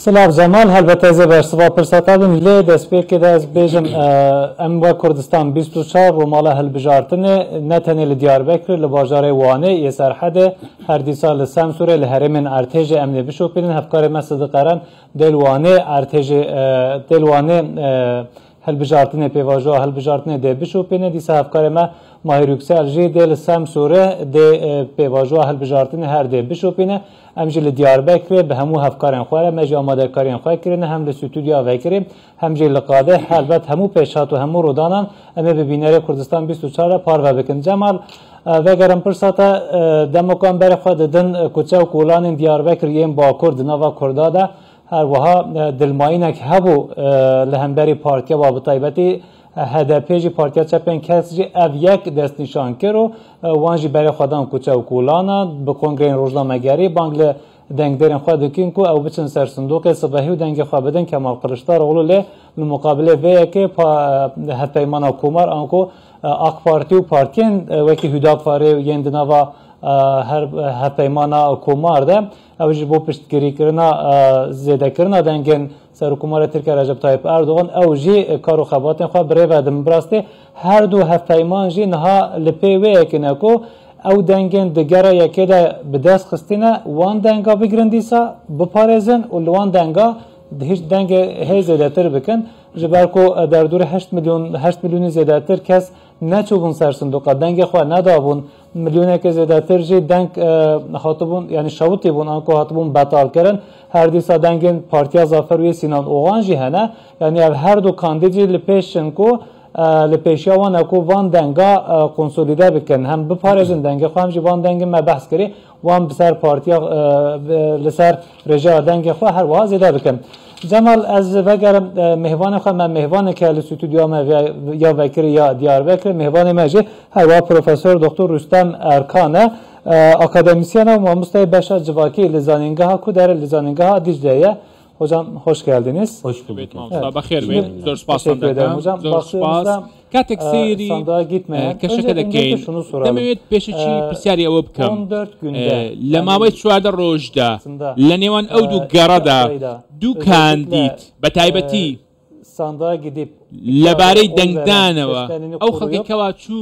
سلاف جمال هلبته زبر سوا پرساتابن لی دست پی که دست بیجم ام و کردستان 24 رو مالا هلبجارتنه نتنه لدیاربکر لباجار وانه یه سرحده هر دی سال سمسوره لهرمن ارتج امنی بشوپین هفکار مسد قرن دلوانه ارتج دلوانه هلبجارتنه پیواجو هلبجارتنه ده بشوپینه دیسه هفکار ما ماهر یکسال جی دل سمسوره ده پیواجو هلبجارتنه هر ده بشوپینه همجل دیاربکر به همو هفکارن خواره مجی آماده کارین خواه کرین هم لستودیا وکریم همجل لقاده البته همو پیشات و همو رودانان اما ببینره کردستان 24 پار و بکن جمال وگرم پرساتا دمکان بر خود دن کچه و کولان دیاربکر یم با کرد نوا کرداده هر وها دلماینک هبو لهمبری پارتیا و بطایبتی هدفی جی پارتیا چپن کس جی او یک دست نشان کرو وانجی برای خودان کوچه و کولانا به کنگرین روزنامه‌گری بانگل دنگ درین خود دکین کو او بچن سر صندوق صباحی و دنگ خواه بدن کمال قرشتار اولو لی مقابله وی که هفپیمانا کومار آنکو اق پارتی و پارتین وکی هداک فاره یندناوا هر هفپیمانا کومار ده او جی بو پشتگیری کرنا زیده کرنا دنگین سر حکومت ترکیه رجب طیب اردوغان او جی کارو خباتن خواه بره و دمبراسته هر دو هفپیمان جی نها لپی وی اکنه کو او دنگین دگره یکی ده به دست خستینه وان دنگا بگرن دیسا بپارزن و لوان دنگا هیچ دنگ هی زیده تر بکن جبر کو در دور 8 میلیون زیده تر کس نچوبون سر صندوقا دنگ خواه ندابون میلیونه که زیده تر جی دنگ خاطبون یعنی شوطی بون آنکو خاطبون بطال کرن هر دیسا دنگین پارتیا زافر وی سینان اوغان جی هنه یعنی هر دو کاندیدی لپیشن کو لپیشیا وان اکو وان دنگا کنسولیده بکن هم بپارزن دنگ خواه هم جی وان دنگ ما بحث کری وان بسر پارتیا لسر رجاء دنگ خواه هر وها زیده بکن جمال از وگرم مهوان خواه من مهوان که لستودیو ما یا وکری یا دیاربکر مهوان مجی هر وها پروفسور دکتر رستم ارکانه اکادمیسین و مستای بشر جواکی لزانینگاه کو در لزانینگاه دیجلیه hocam hoş geldiniz. Hoş bulduk. Bakır Bey, zor spasdan da. Hocam, zor spas. Katek seyri. Sandığa gitmeye. Öncelikle şunu soralım. Demet peşiçi pisyari avubkam. 14 günde. Lama çuarda rojda. Lenevan avdu garada. Du kandit. Bataybeti. Sandığa gidip لبارەی دەنگدانەوە ئەو خەڵکی کەوا چوو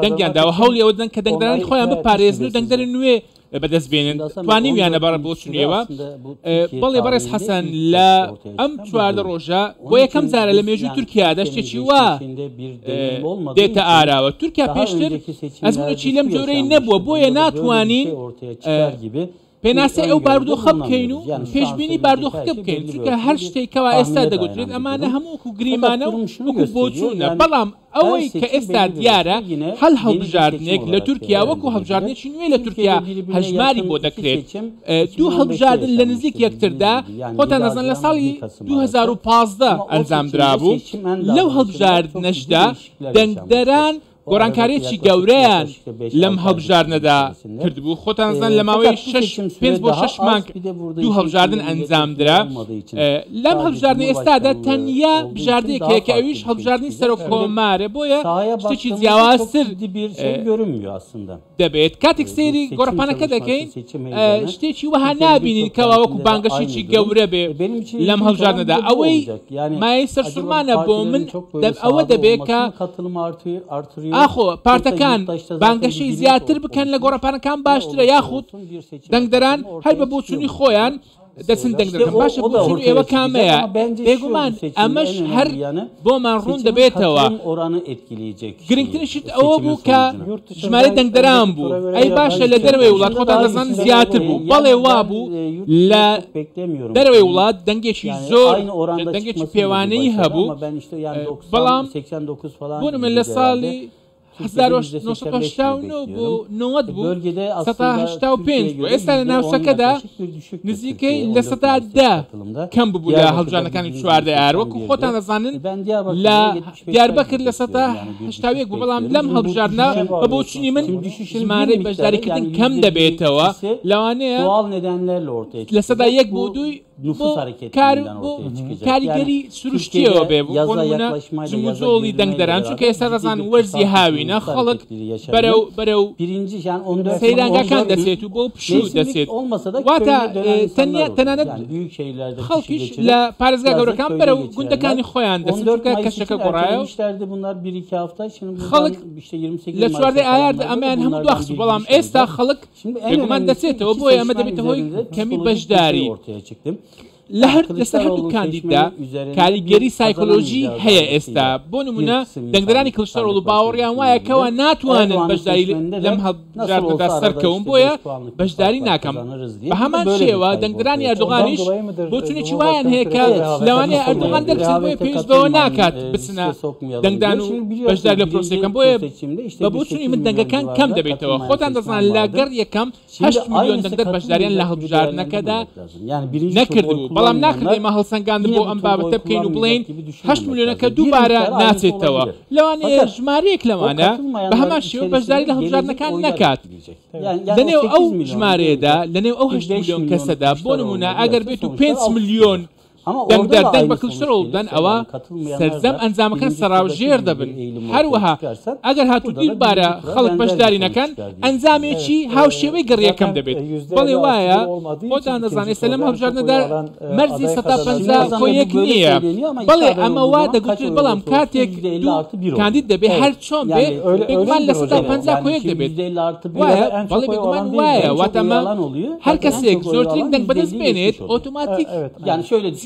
دەنگیاندا و هەوڵی ئەوەدەن کە دەنگدانانی خۆیان بپارێزن و دەنگدەری نوێ بەدەست بێنن توانیویانە بەڕە بۆ چونیەوە بەڵێ بەڕێز حەسەن لە ئەم چواردە ڕۆژە بۆ یەکەم جارە لە مێژووی تورکیادا شتێکی وا دێتە ئاراوە تورکیا پێشتر ئەزمونێکی لەم جۆرەی نەبووە بۆیە ناتوانین پێناسە ئەو بارودۆخە بکەین و پێشبینی بارودۆخەکە بکەین چونکە هەر شتێکەوە ئێستا دەگوترێت ئەمانە هەمووکو گریمانە و وەکو بۆچوونە بەڵام ئەوەی کە ئێستا دیارە هەل هەڵبژاردنێک لە تورکیا وەکو هەڵبژاردنێکی نوێ لە تورکیا هەژماری بۆ دەکرێت دوو هەڵبژاردن لە نزیک یەکتردا خۆتان دەزانن لە ساڵی 2015 ئەنجامدرابوو لەو هەڵبژاردنەشدا دەنگدەران گۆڕانکاریەکی گەورەیان لەم هەڵبژاردنەدا کردبوو خۆتان دەزانن لە ماوەی 5 بۆ 6 مانگ دوو هەڵبژاردن ئەنجامدرا لەم هەڵبژاردنی ئێستادا تەنیا بژاردنێک هەیە کە ئەویش هەڵبژاردنی سەرۆک کۆمارە بۆیە شتێکی جیاوازتر دەبێت کاتێک سەیری گۆڕەپانەکە دەکەین شتێکی وەها نابینین کەوا وەکو بانگەشێکی گەورە بێ لەم هەڵبژاردنەدا ئەوەی مایەی سەرسوورمانە بۆ من ئەوە دەبێت کە ئاخۆ پارتەکان بانگەشەی زیاتر بکەن لە گۆڕەپانەکان باشترە یاخود دەنگدەران هەر بە بۆچوونی خۆیان دەچن دەنگدەکەن باشە بۆچوونی ئێوە کامەیە بێگومان ئەمەش هەر بۆمان ڕوون دەبێتەوە گرنگترینشت ئەوە بوو کە ژمارەی دەنگدەران بوو ئەی باشە لە دەروەی وڵات خۆتان دەزانن زیاتر بوو بەڵێ وا بوو لە دەروەی وڵات دەنگێکی زۆر دەنگێکی پێوانەی هەبوو بەڵام بوون من لە ساڵی 1989 بۆ 90 بوو 1985 بوو ئێستا لە ناوچەکەدا نزیکەی لە 10 کەم ببوو لە هەڵبژاردنەکانی چواردە ئار وەکو خۆتان دەزانن لە دیاربەکر لە 1970 بوو بەڵام لەم هەڵبژاردنە بە بۆچوونی من ژمارەی بەشداریکردن کەم دەبێتەوە لەوانەیە لە 1 بۆ 2 nüfus hareketinden ortaya çıkacak. Karigeri sürüştüyor be. Onunla Cumhurbaşkanı dengderen. Çünkü esasen verzi havine halk berev birinci yani 14 seyrangakan desetu bu şu deset. Olmasa da vata tenanet büyük şehirlerde halk iş la Paris'e göre berev gündekani xoyan deset. Çünkü kaşaka korayo. Bunlar 1-2 hafta. Şimdi halk işte 28 Mayıs'ta suarda ayar amen hem duaksu balam esta halk beguman deset o bu ama da bitoy kemi bejdari ortaya çıktı. لسه دو کاندیدا کاریگەری سایکۆلۆژی هەیە ئێستا بۆ نمونە دەنگدەرانی کلشتەرۆڵ و باوەڕیان وایە کەەوە ناتوانن بەشداری لەم هەڵبژاردندا سەرکەون بۆیە بەشداری ناکەم بە هەمان شێوە دەنگدەرانی ئەردوغانیش بۆ چونێکی وایان هەیە کە لەوانەیە ئەردوغان دەرچێت بۆیە پێویست بەوە ناکات بچنە دەنگدان و بەشدار لە پرۆسەکەم بۆیە بە بۆ چونی من دەنگەکان کەم دەبێتەوە خۆتان دەزانن لەگەر یەکەم 8 میلیۆن دەنگدەر بەشداریان لە هەڵبژاردنەکەدا نەکردبوو بەڵام ناکرد ئێمە هەڵسەنگاندن بۆ ئەم بابەتە بکەین و بڵێن 8 میلیۆنەکە دووبارە ناچێتەوە لەوانەیە ژمارەیەک لەوانە بە هەمان شێوە بەشداری لە هەڵبژاردنەکان نەکات لەنێو ئەو ژمارەیەدا لەنێو ئەو 8 میلیۆن کەسەدا بۆ نمونە ئەگەر بێت و 5 میلیۆن دەنگدەر دەنگ بە کلشتەرۆڵدەن ئەوە سەرجەم ئەنجامەکان سەراوژێر دەبن هەروەها ئەگەر هاتوو دووبارە خەڵک بەشداری نەکەن ئەنجامێکی هاوشێوەی گەڕیەکەم دەبێت بەڵێ وایە خۆتان دەزانێت لەم هەڵبژاردنەدا مەرجی 150 خۆیەک نییە بەڵێ ئەمە وا دەگوترێت بەڵام کاتێک کاندید دەبێت هەر چۆن بێ بێگومان لە 150 خۆیەک دەبێت وایە بەڵێ بێگومان وایە واتەمە هەر کەسێک زۆرترین دەنگ بەدەست بێنێت ئۆتۆماتیک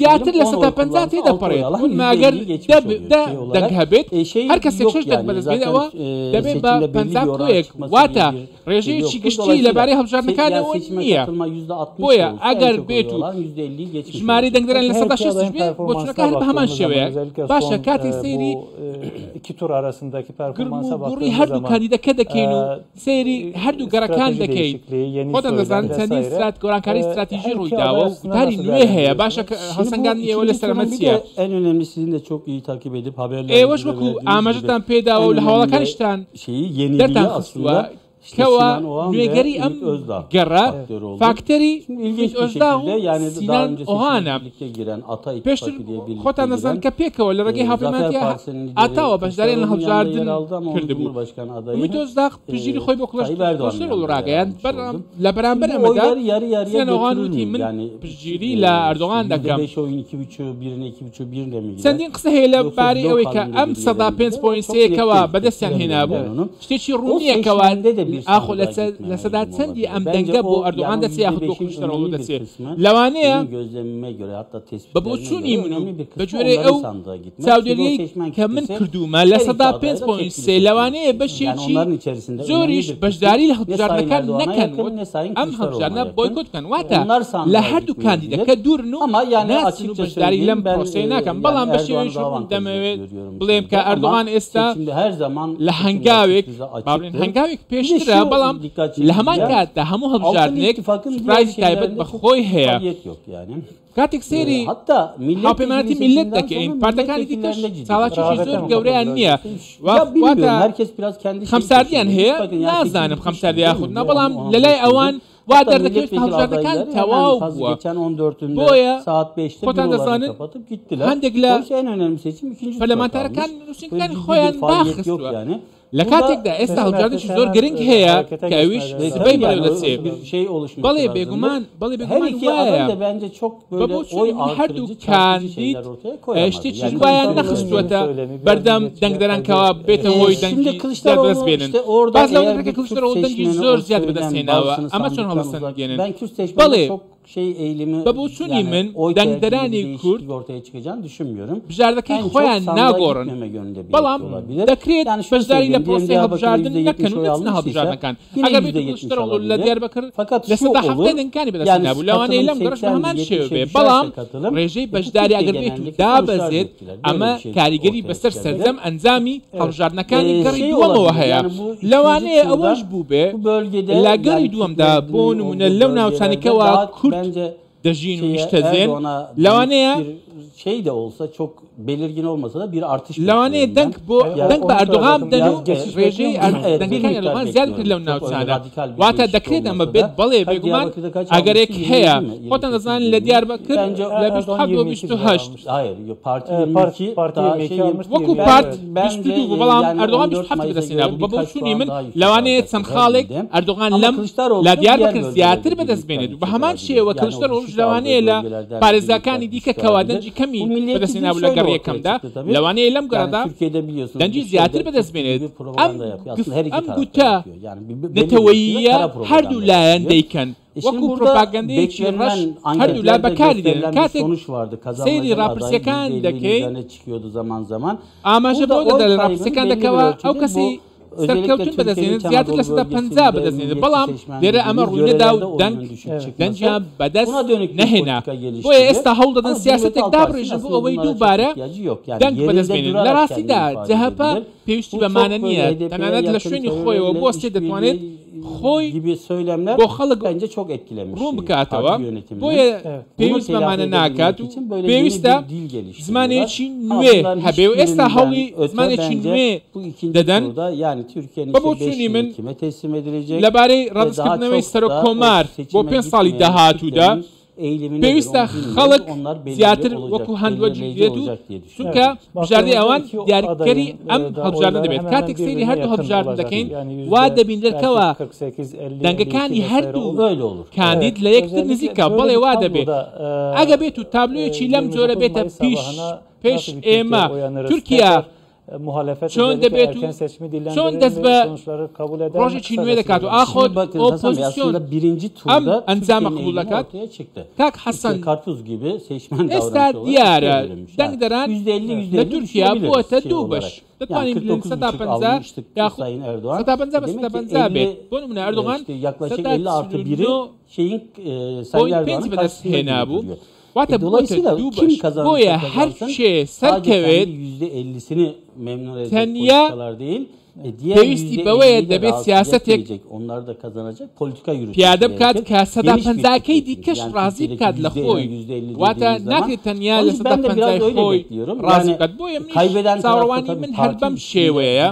زیاتر لە 150 تێدەپەڕێت ماگەر دەنگ هەبێت هەر کەسێک 6 دەنگ بەدەست بێنێتەوە دەبێت بە 50 خۆیەک واتە ڕێژەیەکی گشتی لەبارەی هەڵبژاردنەکانەوە نییە بۆیە ئەگەر بێت و ژماری دەنگدەران لە 160 بێت بۆ چونەکە هەر بە هەمان شێوەیە باشە کاتی سەیری گوڕی هەردوو کاندیدەکە دەکەین و سەیری هەردوو گەڕەکان دەکەین خۆتان دەزانن چەندین گۆڕانکاری استراتیژی ڕوویداوە و قوتاری نوێ هەیە باشە هەڵسەنگاندنی ئێوە لە سەرمەچیە en önemli sizin de çok iyi takip edip haberler ئێوەش وەکو ئاماژەتان پێداوە و لە هەوڵەکانیشتان دەرتان خستووە کەوە نوێگەری ئەم گەڕە فاکتەری ئۆژدا و سینان ئۆهانە پێشتر خۆتان دەزان کە پێکەوە لە ڕێگەی هاوپەیمانیەتی ئاتاوە بەشداریان لە هەڵبژاردن کردبوو ئومید ئۆژداق پژگیری خۆی بۆ کلشتەرۆڵ ڕاگەیان لە بەرامبەر ئەمەدا سینان ئۆهان وتی من پژگیری لە ئەردۆغان دەکەم چەندین قسە هەیە لەبارەی ئەوەی کە ئەم 105.3ەوە بەدەستیان هێنابوو شتێکی ڕوونیەکەوە ئاخۆ لە سەدا چەندی ئەم دەنگە بۆ ئەردوغان دەچێت یاخود بۆ کلشتەرۆڵ دەچێت لەوانەیە بە بۆ چوونی من و بەجۆرێ ئەو چاودێریەی کە من کردومە لە 105.3 لەوانەیە بەشێکی زۆریش بەشداری لە هەڵبژاردنەکان نەکەن ئەم هەڵبژاردنە بۆیکۆت بکەن واتە لە هەردوو کاندیدەکە دوورن و ناچن و بەشداری لەم پرۆسەیە ناکەن بەڵام بە شێوەیەش دەمەوێت بڵێم کە ئەردوغان ئێستا لە هەنگاوێک هەنگاوێک پێشترە بەڵام لە هەمان کاتدا هەموو هەڵبژاردنێک پرایزی تایبەت بە خۆی هەیە کاتێک سێری هاوپەیمانەتی میلەت دەکەین پارتەکانی دیکەش چاڵاکیشی زۆر گەورەیان نییە واتە خەمساردیان هەیە نازانم خەمساردی یاخودنا بەڵام لەلای ئەوان وا دەردەکەوێت هەڵبژاردنەکان تەواو بووە بۆیە خۆتان دەزانن هەندێک لە پەرلەمانتارەکان نووسینگەکانی خۆیان داخستووە لە کاتێکدا ئێستا هەڵبژاردنێکی زۆر گرنگ هەیە کە ئەویش سبەی بەرەو دەچێت بەڵێ بێگومان وایە بە بۆ چۆنی هەردوو کاندید شتێکی وایان نەخستووەتە بەردەم دەنگدەرانکەوە بێتە هۆی دەنگی دەست بێنن باز لەو دەکە کلشتەرۆڵ دەنگی زۆر زیاد بەدەستهێناوە ئەمە چۆن هەڵسەنگێنن بەڵێ بە بۆ چوونی من دەنگدەرانی کورد بژاردەکەی خۆیان ناگۆڕن بەڵام دەکرێت بەشداری لە پرۆسەی هەڵبژاردن نەکەن و نەچنە هەڵبژاردنەکان ئەگەر بێت کلشتەرۆڵ لە دیاربەکر لە 170 دەنگەکانی بەدەست نابوو لەوانەیە لەم گەڕەش بە هەمان شێوە بێ بەڵام ڕێژەی بەشداری ئەگەر بێت و دابەزێت ئەمە کاریگەری بەسەر سەرجەم ئەنجامی هەڵبژاردنەکانی گەڕی دووەمەوە هەیە لەوانەیە ئەوەش بوو بێ لە گەڕی دووەمدا بۆ نمونە لەو ناوچانێکەوە کورد دەژین و نیشتەجێن لەوانەیە şey de olsa çok belirgin olmasa da bir artış. لوانەیە دەنگ بە ئەردۆغان بدەن و ڕێژەی دەنگەکانی ئەردۆغان زیاد کرد لەو ناوچانە واتە دەکرێت ئەمە بێت بەڵێ بێگومان ئەگەرێک هەیە خۆتان دەزانن لە دیاربەکر لە 27 وەکو پارت 22 بەڵام ئەردۆغان 27 بەدەستهێنا بوو بە بۆچوونی من لەوانەیە چەند خاڵێک ئەردۆغان لەم لە دیاربەکر زیاتر بەدەستبێنێت و بە هەمان شێوە کلشتەرۆژ لەوانەیە لە پارێزگاکانی دیکە کەوا دەنجی کەمی بەدەستهێنا بوو لە گەڕیەکەمدا لەوانەیە لەم گەڕەدا دەنجی زیاتر بەدەستبێنێت ئەم گوتە نەتەوەییە هەردوو لایەن دەیکەن وەکو پرۆپاگەندەیەکی ڕەش هەردوو لا بەکاری دێنن کاتێک سەیری ڕاپرسیەکان دەکەی ئاماژە بۆ دەدا لە ڕاپرسیەکان دەکەوە ئەو کەسی سەرکەوتن بەدەستێنێت زیاتر لە 50 بەدەستێنێت بەڵام لێرە ئەمە ڕوونەدا و دەنجیان بەدەست نەهێنا بۆیە ئێستا هەوڵ دەدەن سیاسەتێک دابڕێژن بۆ ئەوەی دووبارە دەنگ بەدەستبێنێت لە ڕاستیدا جەهەپە پێویستی بەمانە نییە تەنانەت لە شوێنی خۆیەوە بۆ سێ دەتوانێت خۆی بۆ خەڵک ڕوون بکاتەوە بۆیە پێویست بەمانە ناکات و پێویستە زمانێکی نوێ هەبێ و ئێستا هەوڵی زمانێکی نوێ دەدەن بە بۆچوونی من لەبارەی ڕەدەستکردنەوەی سەرۆک کۆمار بۆ 5 ساڵی داهاتوودا پێویستە خەڵک زیاتر وەکو هەندوەرجی دێت و چونکە بژاردەی ئەوان دیاریکەری ئەم هەڵبژاردن دەبێت کاتێک سەیری هەردوو هەڵبژاردن دەکەین وا دەبین دەرکەوە دەنگەکانی هەردوو کاندید لە یەکتر نزیکە بەڵێ وا دەبێت ئەگە بێت و تابلۆیەکی لەم جۆرە بێتە پێش ئێمە تورکیا چۆن دەبێت و چۆن دەست بە ڕۆژێکی نوێ دەکات و ئاخۆت ئۆپۆزیسیۆن ئەم ئەنجامە قبول دەکات کاک حەسەن ئێستا دیارە دەنگ دەران لە تورکیا بووەتە دوو بەش دەتوانین 150 یاخود 150 بێت بۆ نمونە ئەردۆغان 149.5 بەدەستهێنا بوو واتە دوو بەش بۆیە هەر شێ سەرکەوێت تەنیا پێویستی بەوەیە دەبێت سیاسەتێک پیادە بکات کە 150کەی دیکەش ڕازی بکات لە خۆی واتە ناکرێت تەنیا لە 150 خۆی ڕازی بکات بۆیە چاوەڕوانی من هەر بەم شێوەیە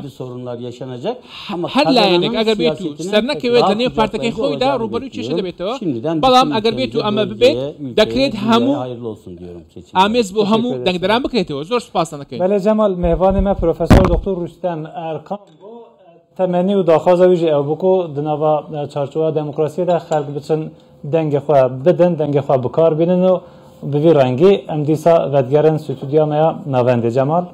هەر لایەنێک ئەگەر بێت و سەر نەکەوێت لە نێو پارتەکەی خۆیدا ڕوبەروی کێشە دەبێتەوە بەڵام ئەگەر بێت و ئەمە ببێت دەکرێت هەموو ئامێز بۆ هەموو دەنگدەران بکرێتەوە زۆر سپاس دەکەین بەڵێ جەمال میوانی me پرۆفەسۆر دکتۆر روستەم ئەرقام تەمەنی و داخوازەویژی ئەو بکۆ دناوا چارچوبە دموکراسیەدا خەڵک بچن دەنگی خۆیان بدەن دەنگی خۆیان بکار بێنن و بڤی ڕەنگی ئەم دیسا ڤەدگەرن ستودیۆمەیە ناوەندی جەمال